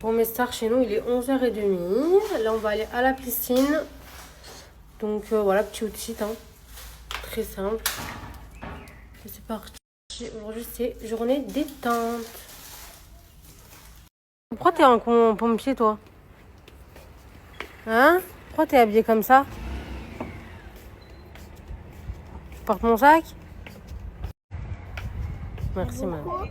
Pour mes stars, chez nous, il est 11h30. Là, on va aller à la piscine. Donc, voilà, petit outfit, hein. Très simple. Et c'est parti. Aujourd'hui, c'est journée détente. Pourquoi t'es en pompier, toi? Hein? Pourquoi t'es habillé comme ça? Tu portes mon sac? Merci, madame.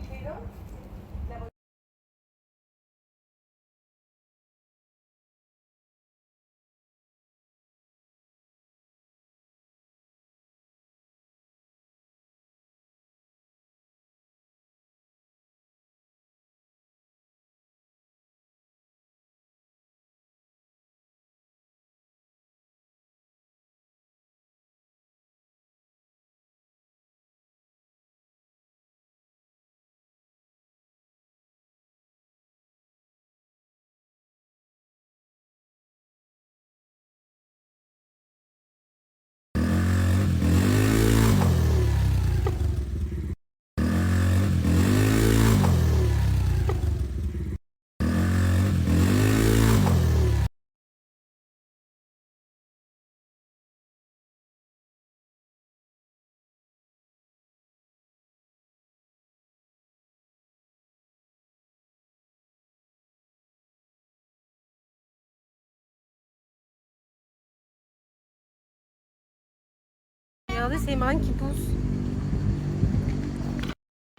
Regardez, c'est Imran qui pousse.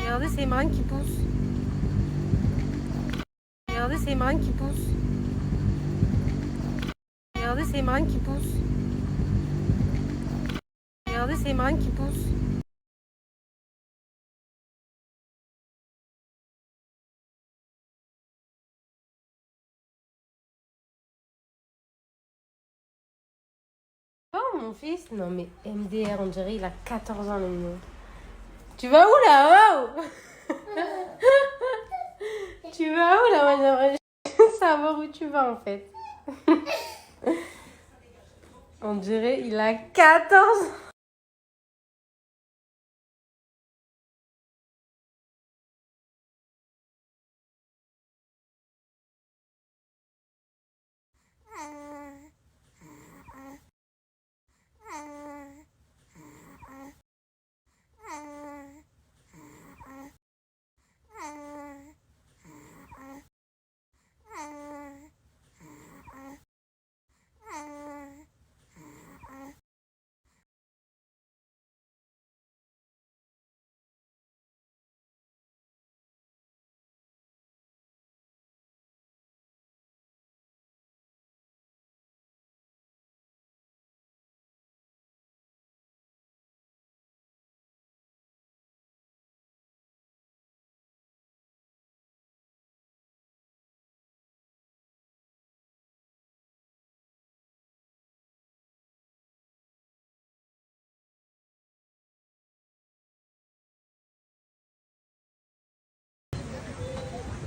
Regardez, c'est Imran qui pousse. Regardez, c'est Imran qui pousse. Regardez, c'est Imran qui pousse. Regardez, c'est Imran qui pousse. Oh, mon fils? Non, mais MDR, on dirait il a 14 ans, le mignon. Tu vas où, là? Oh. Tu vas où, là? Moi, j'aimerais savoir où tu vas, en fait. On dirait il a 14 ans.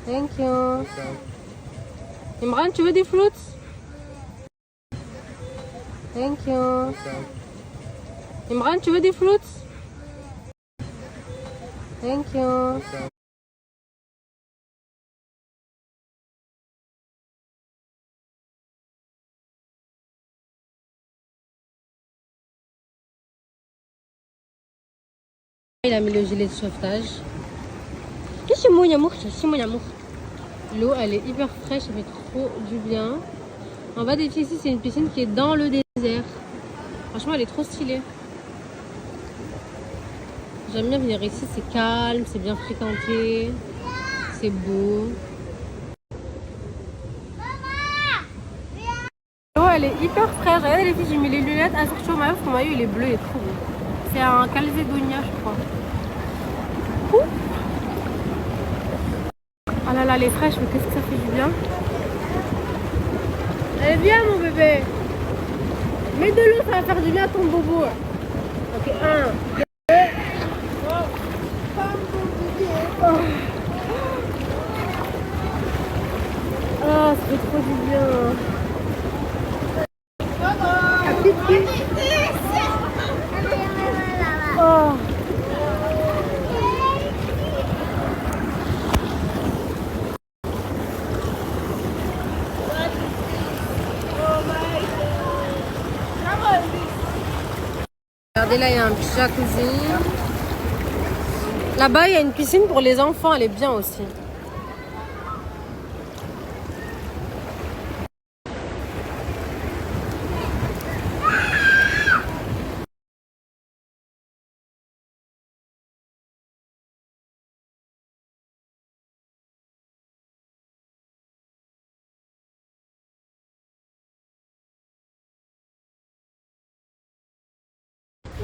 Thank you. Imran, tu veux des fruits? Thank you. Imran, tu veux des fruits? Thank you. Il a mis le gilet de sauvetage. L'eau, elle est hyper fraîche, ça fait trop du bien. En bas des filles, ici, c'est une piscine qui est dans le désert. Franchement, elle est trop stylée. J'aime bien venir ici, c'est calme, c'est bien fréquenté, c'est beau. L'eau, elle est hyper fraîche. Regardez les filles, j'ai mis les lunettes assorties au maillot parce que mon maillot, il est bleu et trop beau. C'est un Calzedonia, je crois. Ouh. Ah là là, elle est fraîche, mais qu'est-ce que ça fait du bien. Allez, viens, mon bébé. Mets de l'eau, ça va faire du bien à ton bobo. Ok, 1, 2. Oh. Oh, ça fait trop du bien. Oh. Regardez, là, il y a un petit jacuzzi. Là-bas, il y a une piscine pour les enfants. Elle est bien aussi.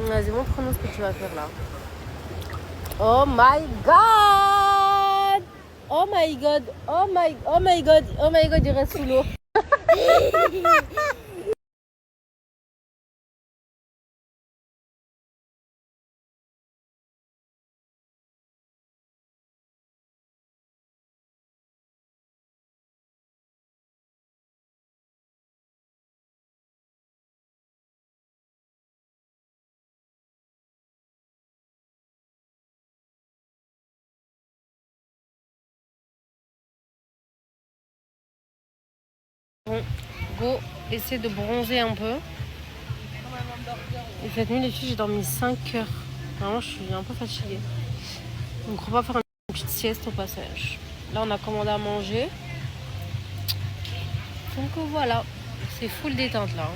Vas-y, montre-nous ce que tu vas faire là. Oh my god! Oh my god! Oh my god! Oh my god, il reste sous l'eau. Bon, go, essayer de bronzer un peu. Et cette nuit, les filles, j'ai dormi 5 heures. Vraiment, je suis un peu fatiguée. Donc, on va faire une petite sieste au passage. Là, on a commandé à manger. Donc, voilà. C'est full détente là.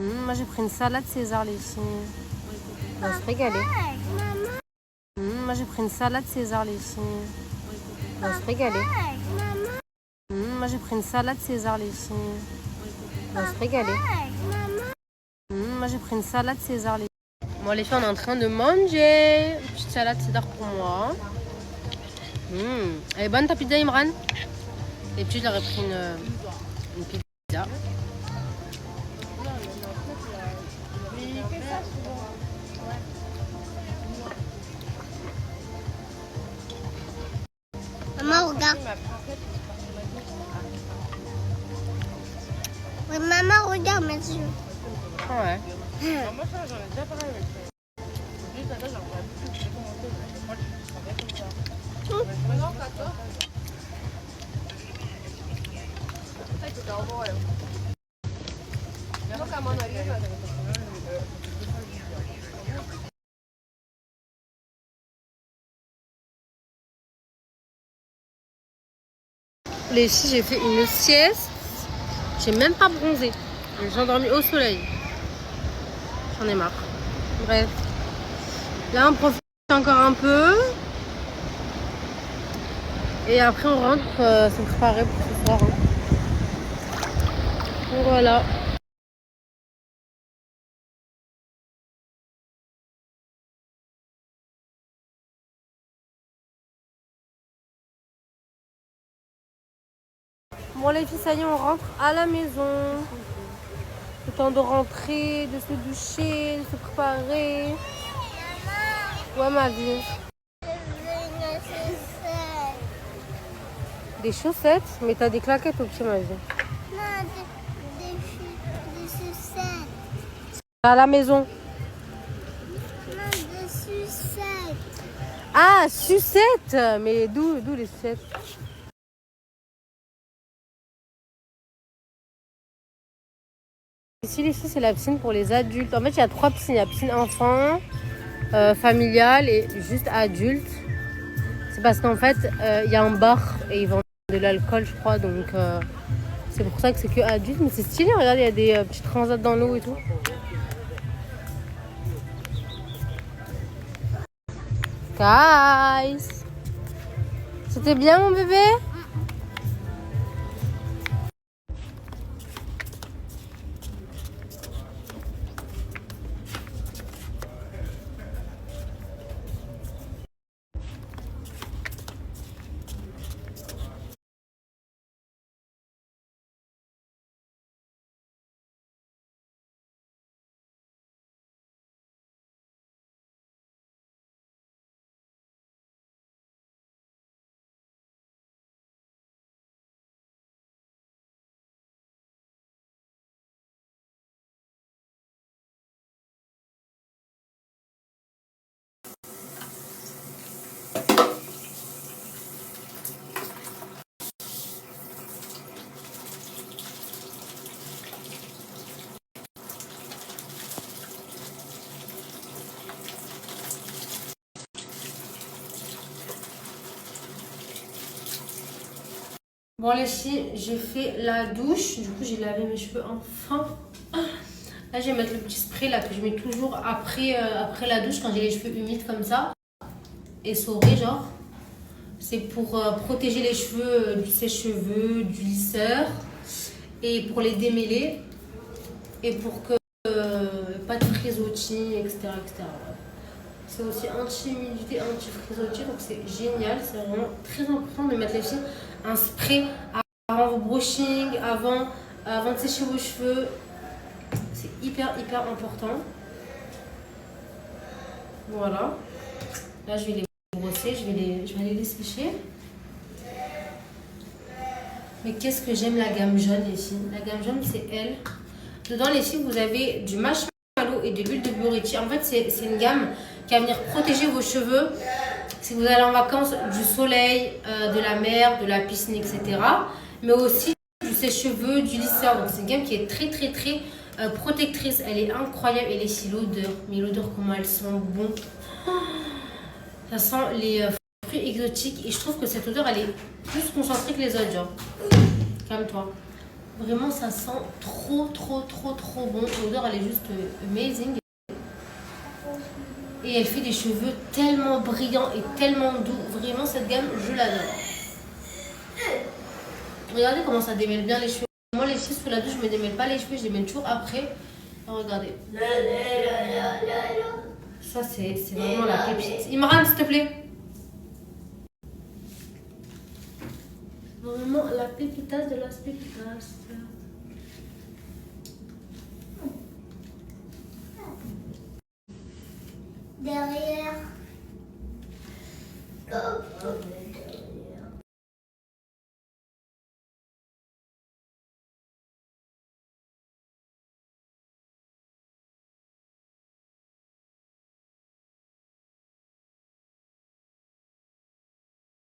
Moi, j'ai pris une salade César, les filles. On va se régaler. Moi, j'ai pris une salade César, les filles. On va se régaler. Moi, j'ai pris une salade César, les filles. On va se régaler. Moi, j'ai pris une salade César, les filles. Bon, les filles, on est en train de manger. Une petite salade César pour moi. Elle est bonne ta pizza, Imran? Et puis, j'aurais pris une pizza. Maman, regarde. Oui, maman, regarde mes yeux. Ouais. Moi, ça, j'en ai déjà parlé avec toi. Juste là, j'aimerais beaucoup que tu commenté. Moi, je savais comme ça. Non, pas toi. Les filles, j'ai fait une sieste. J'ai même pas bronzé. J'ai endormi au soleil. J'en ai marre. Bref. Là, on profite encore un peu. Et après, on rentre se préparer pour ce soir. Donc voilà. Bon, les filles, ça y est, on rentre à la maison. Le temps de rentrer, de se doucher, de se préparer. Ouais, ma vie. Des chaussettes? Mais t'as des claquettes au pied, ma vie. Non, des sucettes. À la maison. Non, des sucettes. Ah, sucettes! Mais d'où les sucettes? Ici, c'est la piscine pour les adultes. En fait, il y a 3 piscines. Il y a piscine enfant, familiale et juste adulte. C'est parce qu'en fait, il y a un bar et ils vendent de l'alcool, je crois. Donc, c'est pour ça que c'est que adulte. Mais c'est stylé, regarde, il y a des petits transats dans l'eau et tout. Guys! C'était bien, mon bébé? Bon les filles, j'ai fait la douche. Du coup, j'ai lavé mes cheveux enfin. Là, je vais mettre le petit spray là que je mets toujours après la douche quand j'ai les cheveux humides comme ça. Essorés genre. C'est pour protéger les cheveux du sèche-cheveux, du lisseur. Et pour les démêler. Et pour que pas de frisottis, etc. etc. C'est aussi anti-humidité, anti-frisottis. Donc c'est génial. C'est vraiment très important de mettre les filles un spray avant vos brushing, avant de sécher vos cheveux. C'est hyper important. Voilà. Là, je vais les brosser, je vais aller les sécher. Mais qu'est-ce que j'aime la gamme jaune, les filles. La gamme jaune, c'est elle. Dedans, les filles, vous avez du marshmallow et de l'huile de buriti. En fait, c'est une gamme qui va venir protéger vos cheveux si vous allez en vacances du soleil, de la mer, de la piscine, etc. Mais aussi du sèche-cheveux, du lisseur. Donc, c'est une gamme qui est très protectrice. Elle est incroyable. Et les filles, l'odeur. Mais l'odeur, comment elles sont bon. Ça sent les fruits exotiques. Et je trouve que cette odeur, elle est plus concentrée que les autres. Genre, calme-toi. Vraiment, ça sent trop bon. L'odeur, elle est juste amazing. Et elle fait des cheveux tellement brillants et tellement doux. Vraiment, cette gamme, je l'adore. Regardez comment ça démêle bien les cheveux. Moi, les filles, sous la douche, je me démêle pas les cheveux. Je les mets toujours après. Alors, regardez. Ça, c'est vraiment la pépite. Imran, s'il te plaît. Vraiment la pépitasse de las pépitas. Derrière.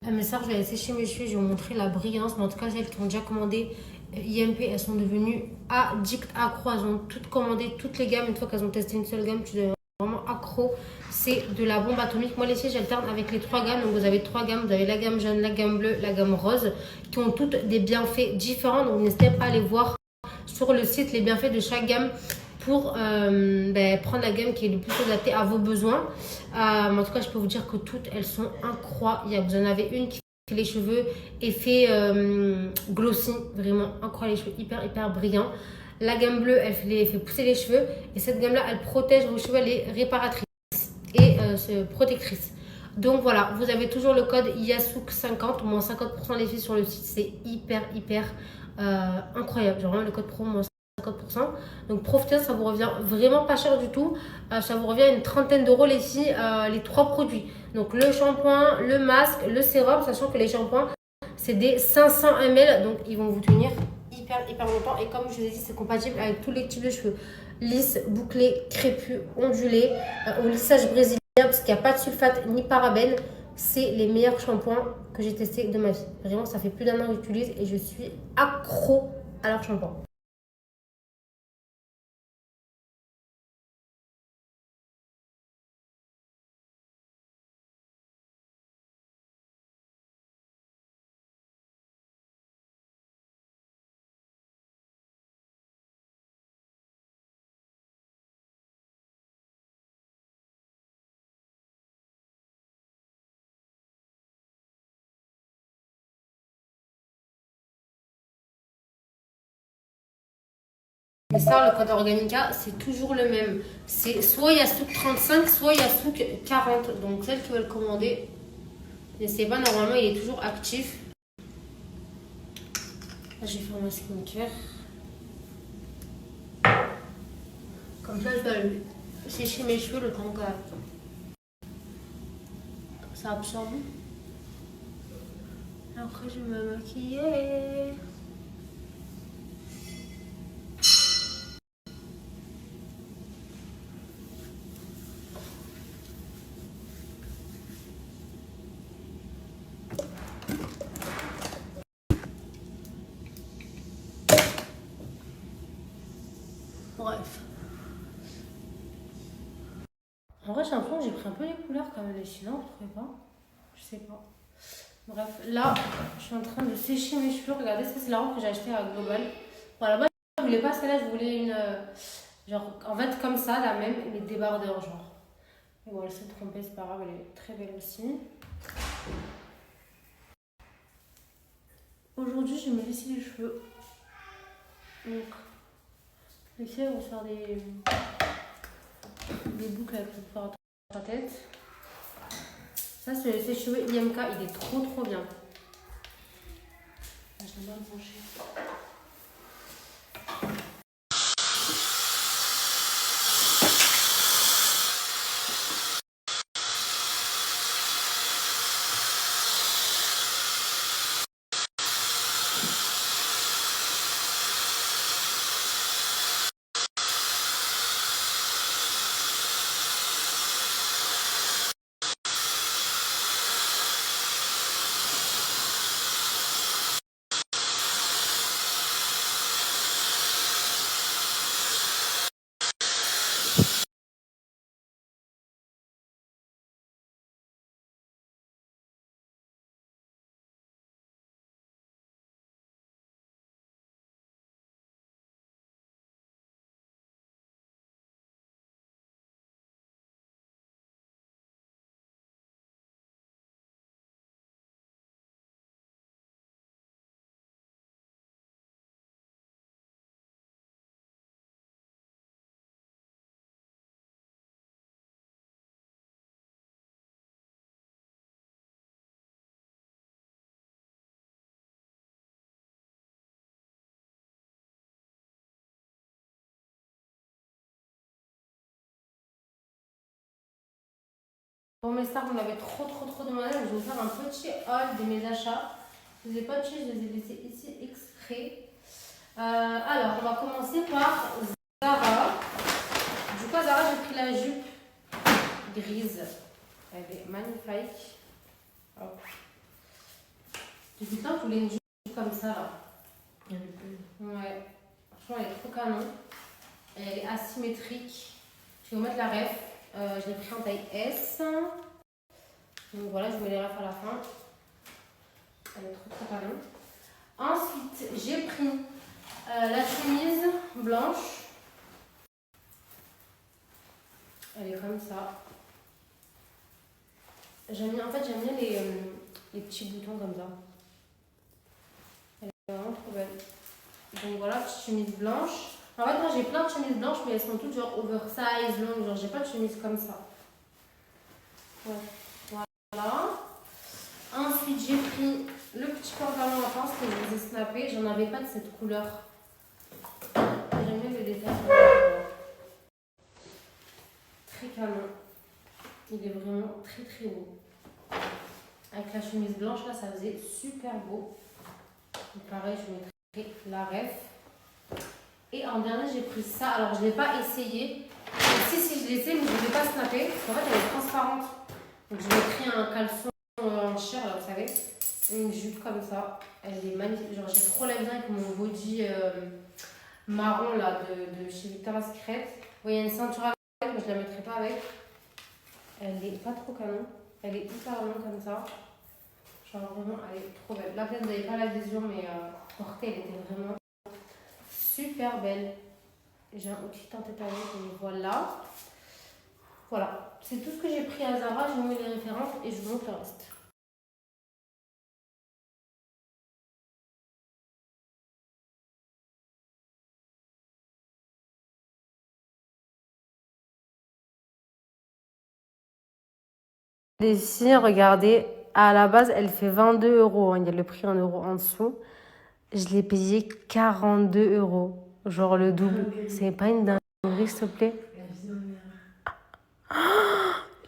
Mais ça, je vais aller sécher mes cheveux, je vais vous montrer la brillance. Mais en tout cas, celles qui ont déjà commandé IMP, elles sont devenues addictes, accro. Elles ont toutes commandé, toutes les gammes. Une fois qu'elles ont testé une seule gamme, tu deviens vraiment accro. C'est de la bombe atomique. Moi, les filles, j'alterne avec les 3 gammes. Donc, vous avez 3 gammes. Vous avez la gamme jaune, la gamme bleue, la gamme rose, qui ont toutes des bienfaits différents. Donc, n'hésitez pas à aller voir sur le site les bienfaits de chaque gamme pour prendre la gamme qui est le plus adaptée à vos besoins. En tout cas, je peux vous dire que toutes, elles sont incroyables. Vous en avez une qui fait les cheveux effet glossy, vraiment incroyable, les cheveux hyper brillants. La gamme bleue, elle fait pousser les cheveux. Et cette gamme-là, elle protège vos cheveux, elle est réparatrice et protectrice. Donc voilà, vous avez toujours le code YASOUK50, moins 50% les filles sur le site. C'est hyper incroyable. Genre vraiment le code promo, moins 50%. Donc profitez, ça vous revient vraiment pas cher du tout. Ça vous revient à une trentaine d'euros les filles, les 3 produits. Donc le shampoing, le masque, le sérum, sachant que les shampoings, c'est des 500 ml. Donc ils vont vous tenir hyper longtemps. Et comme je vous ai dit, c'est compatible avec tous les types de cheveux. Lisses, bouclés, crépus, ondulés, au lissage brésilien, parce qu'il n'y a pas de sulfate ni parabènes. C'est les meilleurs shampoings que j'ai testés de ma vie. Vraiment, ça fait plus d'1 an que j'utilise et je suis accro à leur shampoing. Mais ça, le code Organica, c'est toujours le même. C'est soit Yasouk 35, soit Yasouk 40. Donc, celles qui veulent commander, n'essayez pas, normalement, il est toujours actif. Là, j'ai fait ma skincare. Comme ça, je vais sécher mes cheveux le temps que ça absorbe. Après, je vais me maquiller. Bref. En vrai, j'ai l'impression que j'ai pris un peu les couleurs quand même, les sinon, vous trouvez pas? Je sais pas. Bref, là, je suis en train de sécher mes cheveux. Regardez, ça c'est la robe que j'ai achetée à Global. Bon, à la base, je voulais pas celle-là, je voulais une. Genre, en fait, comme ça, la même, mais débardeur, genre. Mais bon, elle s'est trompée, c'est pas grave, elle est très belle aussi. Aujourd'hui, je vais me lisser les cheveux. Donc, ici, on va faire des boucles avec le fard à tête. Ça, c'est ses cheveux IMK, il est trop trop bien. Je vais bien me pencher. Pour mes stars, on avait trop demandé, donc je vais vous faire un petit haul de mes achats. Je les ai pas tués, je les ai laissés ici exprès. Alors, on va commencer par Zara. Du coup, à Zara, j'ai pris la jupe grise. Elle est magnifique. Hop. Depuis le temps, je voulais une jupe comme ça, là. Ouais. Franchement, elle est trop canon. Elle est asymétrique. Je vais vous mettre la ref. Je l'ai pris en taille S. Donc voilà, je vous mets les refs à la fin. Elle est trop canon. Ensuite, j'ai pris la chemise blanche. Elle est comme ça. En fait, j'aime bien les petits boutons comme ça. Elle est vraiment trop belle. Donc voilà, petite chemise blanche. En fait, moi j'ai plein de chemises blanches, mais elles sont toutes genre oversize, longues. Genre, j'ai pas de chemise comme ça. Ouais. Voilà. Ensuite, j'ai pris le petit pantalon en pince que je vous ai snappé. J'en avais pas de cette couleur. J'aime bien le détail. Très canon. Il est vraiment très beau. Avec la chemise blanche, là, ça faisait super beau. Donc, pareil, je mettrai la ref. Et en dernier, j'ai pris ça. Alors, je ne l'ai pas essayé. Si, je l'ai essayé, mais je ne l'ai pas snappé. Parce qu'en fait, elle est transparente. Donc, je mettrai un caleçon en chair, là, vous savez. Une jupe comme ça. Elle est magnifique. Genre, j'ai trop l'air bien avec mon body marron, là, de chez Victoria's Secret. Bon, il y a une ceinture avec, mais je ne la mettrai pas avec. Elle est pas trop canon. Elle est hyper longue comme ça. Genre, vraiment, elle est trop belle. Là, peut-être, vous n'avez pas l'adhésion, mais portée, elle était vraiment super belle. J'ai un outil en tête avec, et voilà. Voilà, c'est tout ce que j'ai pris à Zara. Je vous mets les références et je vous montre le reste. Ici, regardez, à la base, elle fait 22 euros. Il y a le prix en euros en dessous. Je l'ai payé 42 euros. Genre le double. C'est pas une dinguerie, s'il te plaît?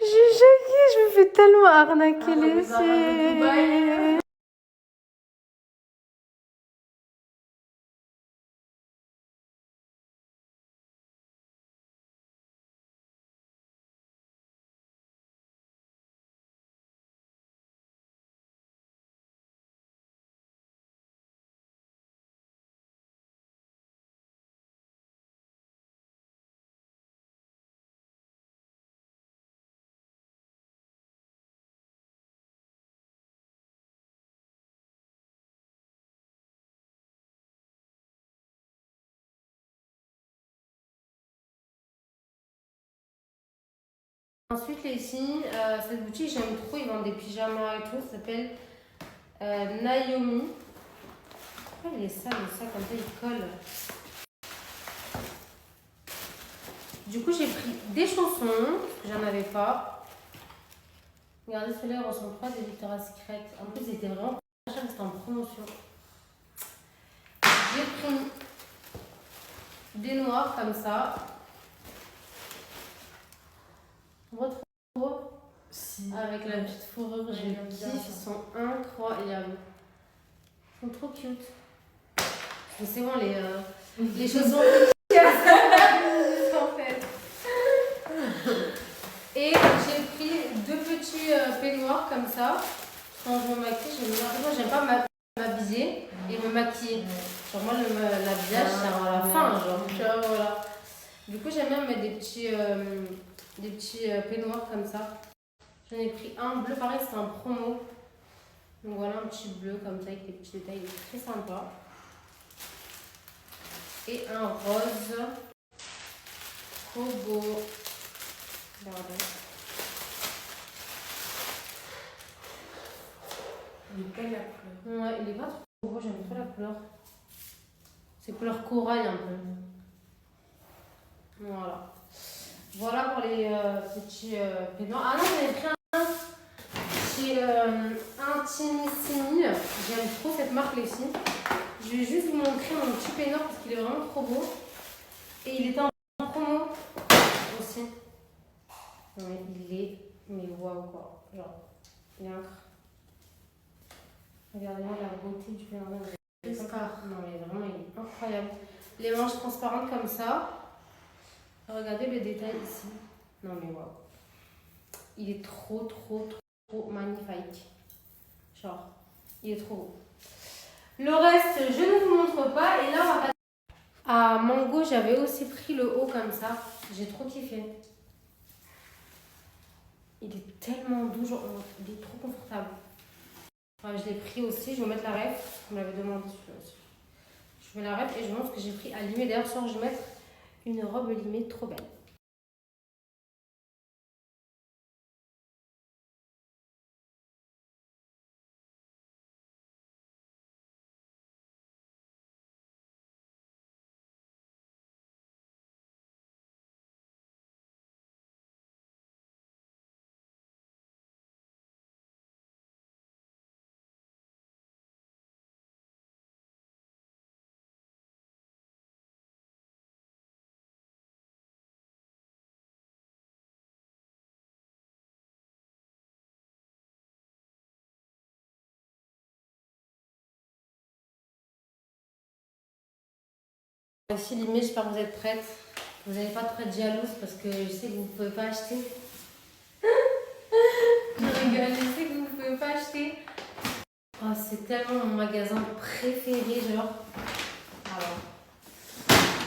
J'ai choqué, je me fais tellement arnaquer les yeux. Ensuite, les filles, cette boutique, j'aime trop. Ils vendent des pyjamas et tout. Ça s'appelle Naomi. Pourquoi il est sale, ça, comme ça, il colle. Du coup, j'ai pris des chaussons, parce que j'en avais pas. Regardez, celui-là, il ressemble pas des Victoria's Secret. En plus, ils étaient vraiment pas chers, c'était en promotion. J'ai pris des noirs comme ça. On voit trop Si. avec la petite fourrure, Ouais, je j'aime bien kiffe, ils ça. sont incroyables. Ils sont trop cute. Mais c'est bon, les chaussons en fait. Et j'ai pris 2 petits peignoirs comme ça. Quand je me maquille, j'aime pas m'habiller et me maquiller. Genre moi, l'habillage, c'est à la fin, genre, tu vois, voilà. Du coup, j'aime bien mettre des petits peignoirs comme ça. J'en ai pris un bleu, pareil, c'était en promo. Donc voilà, un petit bleu comme ça avec des petits détails, il est très sympa. Et un rose. Trop beau. Regardez. Il est belle la couleur. Ouais, il est pas trop beau, j'aime trop la couleur. C'est couleur corail un peu. Voilà. Voilà pour les petits peignoirs. Ah non, j'avais pris un chez Intimissimi. J'aime trop cette marque, les filles. Je vais juste vous montrer mon petit peignoir parce qu'il est vraiment trop beau. Et il était en promo aussi. Ouais, il est, mais waouh quoi. Genre, il est incroyable. Regardez-moi la beauté du peignoir. Non, mais vraiment, il est incroyable. Les manches transparentes comme ça. Regardez le détail ici. Non, mais waouh. Il est trop magnifique. Genre, il est trop beau. Le reste, je ne vous montre pas. Et là, on va passer à Mango. J'avais aussi pris le haut comme ça. J'ai trop kiffé. Il est tellement doux. Genre, il est trop confortable. Enfin, je l'ai pris aussi. Je vais mettre la ref. Vous m'avez demandé celui-là aussi. Je mets la ref et je vous montre ce que j'ai pris à limer. D'ailleurs, ce soir, je vais mettre une robe limée trop belle. Aussi limée, j'espère que vous êtes prêtes. Vous n'allez pas trop être jalouse parce que je sais que vous ne pouvez pas acheter. Je rigole, je sais que vous ne pouvez pas acheter. Oh, c'est tellement mon magasin préféré, genre. Alors,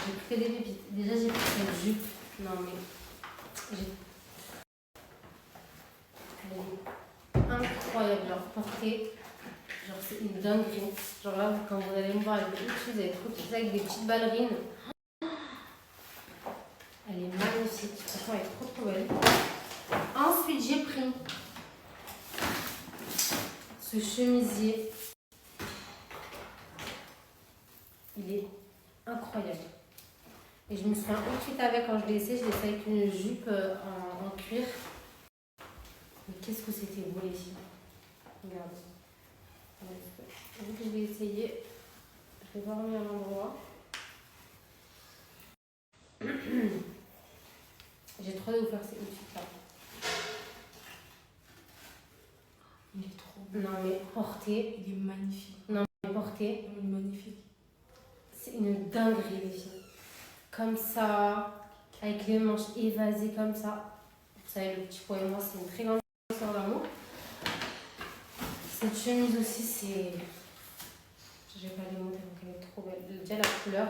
j'ai pris des pépites. Déjà, j'ai pris cette jupe. Non, mais. Elle est incroyable, genre portée. Genre, c'est une dinguerie. Genre là, quand vous allez me voir avec des outils, vous allez trop kiffer avec des petites ballerines. Elle est magnifique. Franchement, elle est trop belle. Ensuite, j'ai pris ce chemisier. Il est incroyable. Et je me suis fait un outfit avec quand je l'ai essayé. Je l'ai essayé avec une jupe en cuir. Mais qu'est-ce que c'était beau, les filles. Regardez. Vu que je l'ai essayé, je vais pas remis à l'endroit. J'ai trop hâte de vous faire ces outfits là. Il est trop beau. Non mais porté. Il est magnifique. Non mais porté. Il est magnifique. C'est une dinguerie, les filles. Comme ça, avec les manches évasées comme ça. Vous savez, le petit poids et moi, c'est une très grande histoire d'amour. Cette chemise aussi, c'est... Je vais pas les montrer, donc elle est trop belle. Déjà, la couleur,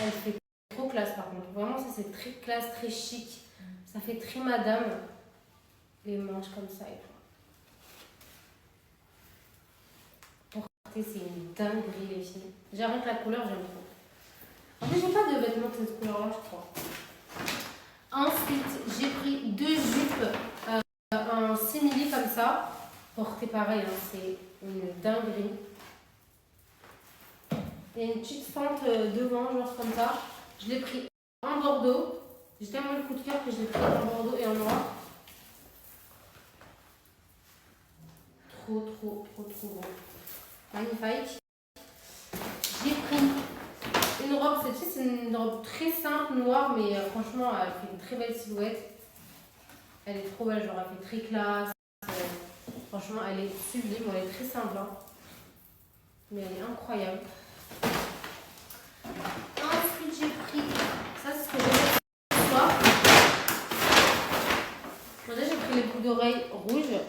elle fait trop classe par contre. Vraiment, ça, c'est très classe, très chic. Ça fait très madame. Les manches comme ça et tout. Porter, c'est une dinguerie, les filles. J'arrête la couleur, j'aime trop. En fait, j'ai pas de vêtements de cette couleur-là, je crois. Ensuite, j'ai pris 2 jupes en simili comme ça. Portée pareil, hein, c'est une dinguerie. Il y a une petite fente devant, genre comme ça. Je l'ai pris en bordeaux. J'ai tellement le coup de cœur que je l'ai pris en bordeaux et en noir. Trop beau. Magnifique. J'ai pris une robe, cette c'est une robe très simple, noire, mais franchement, elle fait une très belle silhouette. Elle est trop belle, genre elle fait très classe. Franchement, elle est sublime, elle est très simple, hein. Mais elle est incroyable. Ensuite, j'ai pris, ça c'est ce que j'ai fait ce soir. Déjà, j'ai pris les boucles d'oreilles rouges.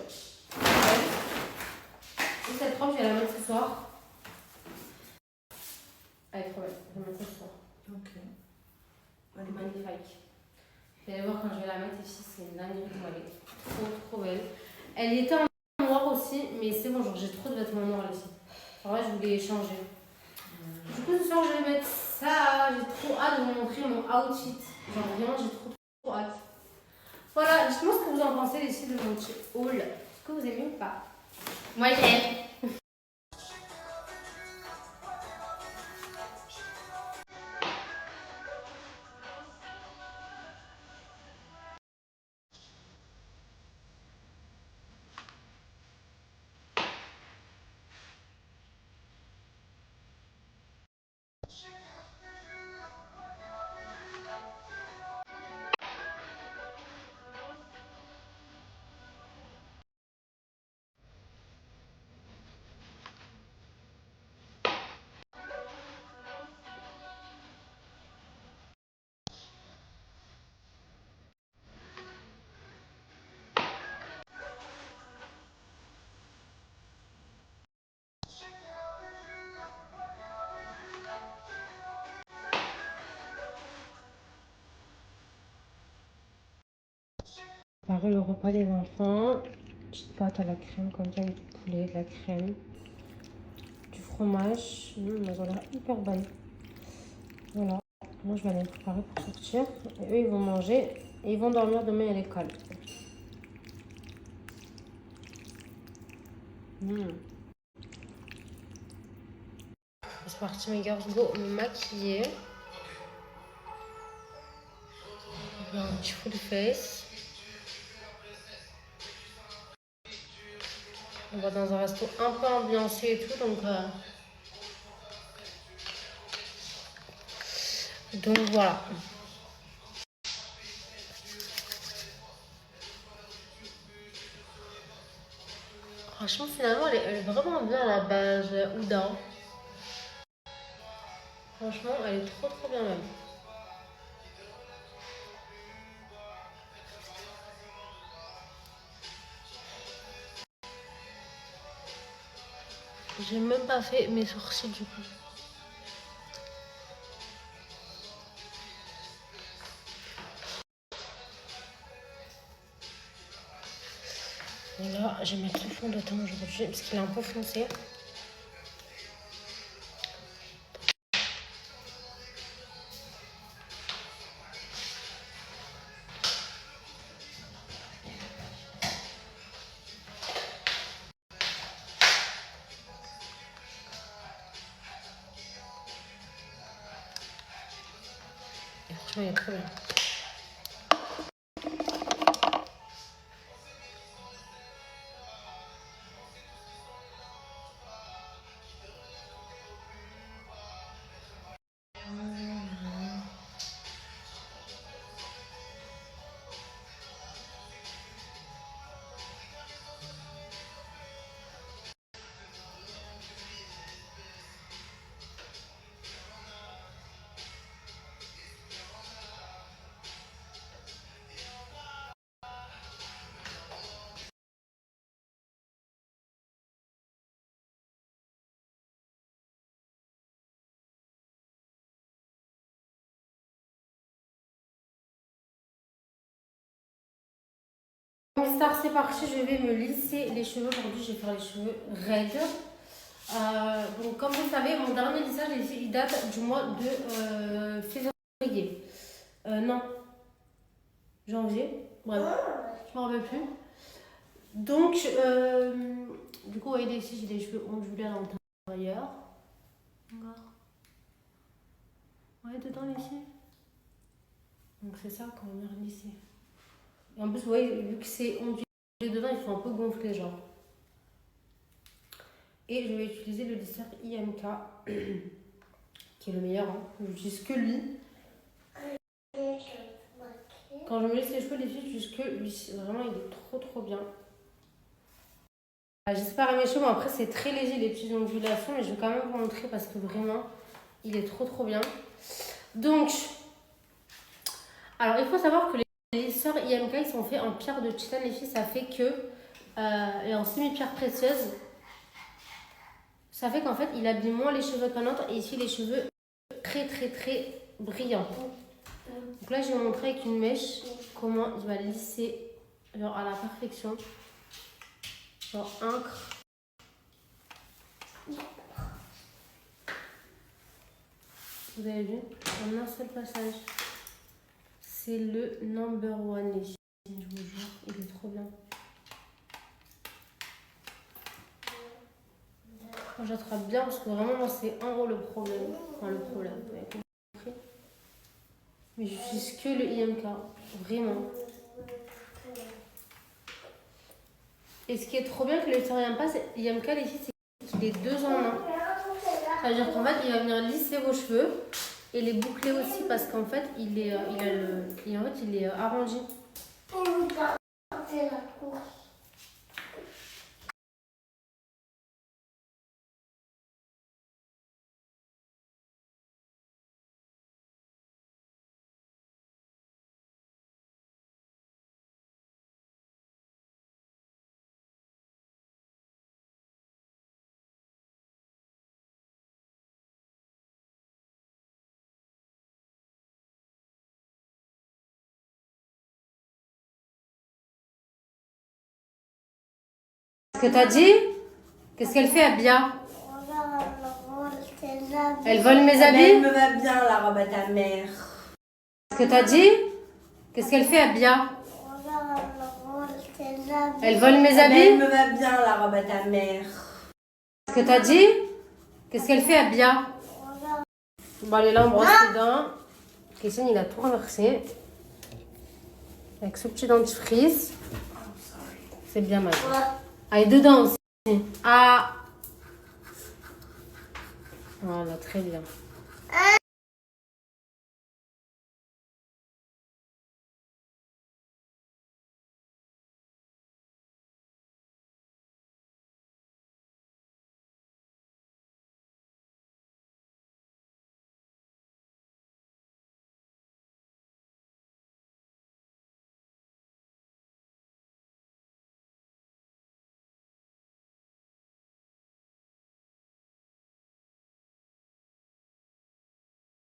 Et cette robe, je vais la mettre ce soir. Elle est trop belle, je vais la mettre ce soir. Ok. Elle est magnifique. Vous allez voir quand je vais la mettre ici, c'est une dinguerie, elle est trop belle. Elle était en noir aussi, mais c'est bon, genre j'ai trop de vêtements noirs ici. Alors là, je voulais changer. Du coup, ce soir, je vais mettre ça. J'ai trop hâte de vous montrer mon outfit. Genre vraiment, j'ai trop hâte. Voilà, dites-moi ce que vous en pensez ici de mon petit haul. Est-ce que vous aimez ou pas? Moi j'aime. Pareil, le repas des enfants. Petite pâte à la crème, comme ça, avec du poulet, de la crème, du fromage. Elles ont l'air hyper bonnes. Voilà. Moi, je vais aller me préparer pour sortir. Et eux, ils vont manger et ils vont dormir demain à l'école. Je suis partie, mes gars, me maquiller. J'ai un petit full face. On va dans un resto un peu ambiancé et tout, donc voilà. Franchement, finalement, elle est vraiment bien la beige Ouda. Franchement, elle est trop bien même. J'ai même pas fait mes sourcils du coup. Et là, je vais mettre le fond de teint aujourd'hui parce qu'il est un peu foncé. Et franchement, il est très bien. Mes stars, c'est parti, je vais me lisser les cheveux. Aujourd'hui, je vais faire les cheveux raides. Donc, comme vous le savez, mon dernier lissage, il date du mois de février. Non. janvier. Bref, je m'en rappelle plus. Donc, du coup, vous voyez ici, j'ai les cheveux ondulés à l'intérieur. Encore. Ouais, dedans ici. Donc, c'est ça quand on vient lisser. Et en plus, vous voyez, vu que c'est ondulé dedans, il faut un peu gonfler, genre. Et je vais utiliser le lisseur IMK, qui est le meilleur. Hein. Je n'utilise que lui. Quand je me lisse les cheveux, les filles, j'utilise que lui. Vraiment, il est trop bien. J'espère à mes cheveux, mais après, c'est très léger les petites ondulations, mais je vais quand même vous montrer parce que vraiment, il est trop bien. Donc, alors, il faut savoir que les lisseurs IMK, ils sont faits en pierre de titane, les filles, ça fait que, et en semi-pierre précieuse, ça fait qu'en fait, il abîme moins les cheveux qu'un autre et ici, les cheveux très brillants. Donc là, je vais vous montrer avec une mèche comment il va lisser genre à la perfection. Genre encre. Vous avez vu? En un seul passage. C'est le number one, les filles. Je vous jure, il est trop bien. Moi, j'attrape bien parce que vraiment, moi, c'est en haut le problème. Enfin, le problème, vous avez compris. Mais j'utilise que le IMK. Vraiment. Et ce qui est trop bien que le lisseur IMK, les filles, c'est qu'il est 2 en 1. C'est-à-dire qu'en fait, il va venir lisser vos cheveux et les boucler aussi parce qu'en fait, il est arrondi. C'est la course. Qu'est-ce que t'as dit? Qu'est-ce qu'elle fait, Abia? Elle vole mes habits? Elle me va bien la robe à ta mère. Qu'est-ce que t'as dit? Qu'est-ce qu'elle fait, Abia? Elle vole mes habits? Elle me va bien la robe à ta mère. Qu'est-ce que t'as dit? Qu'est-ce qu'elle fait, Abia? Bon, allez, là, on brosse les dents. Christian, il a tout renversé. Avec ce petit dentifrice. C'est bien mal. Allez, dedans aussi. Ah! Voilà, très bien.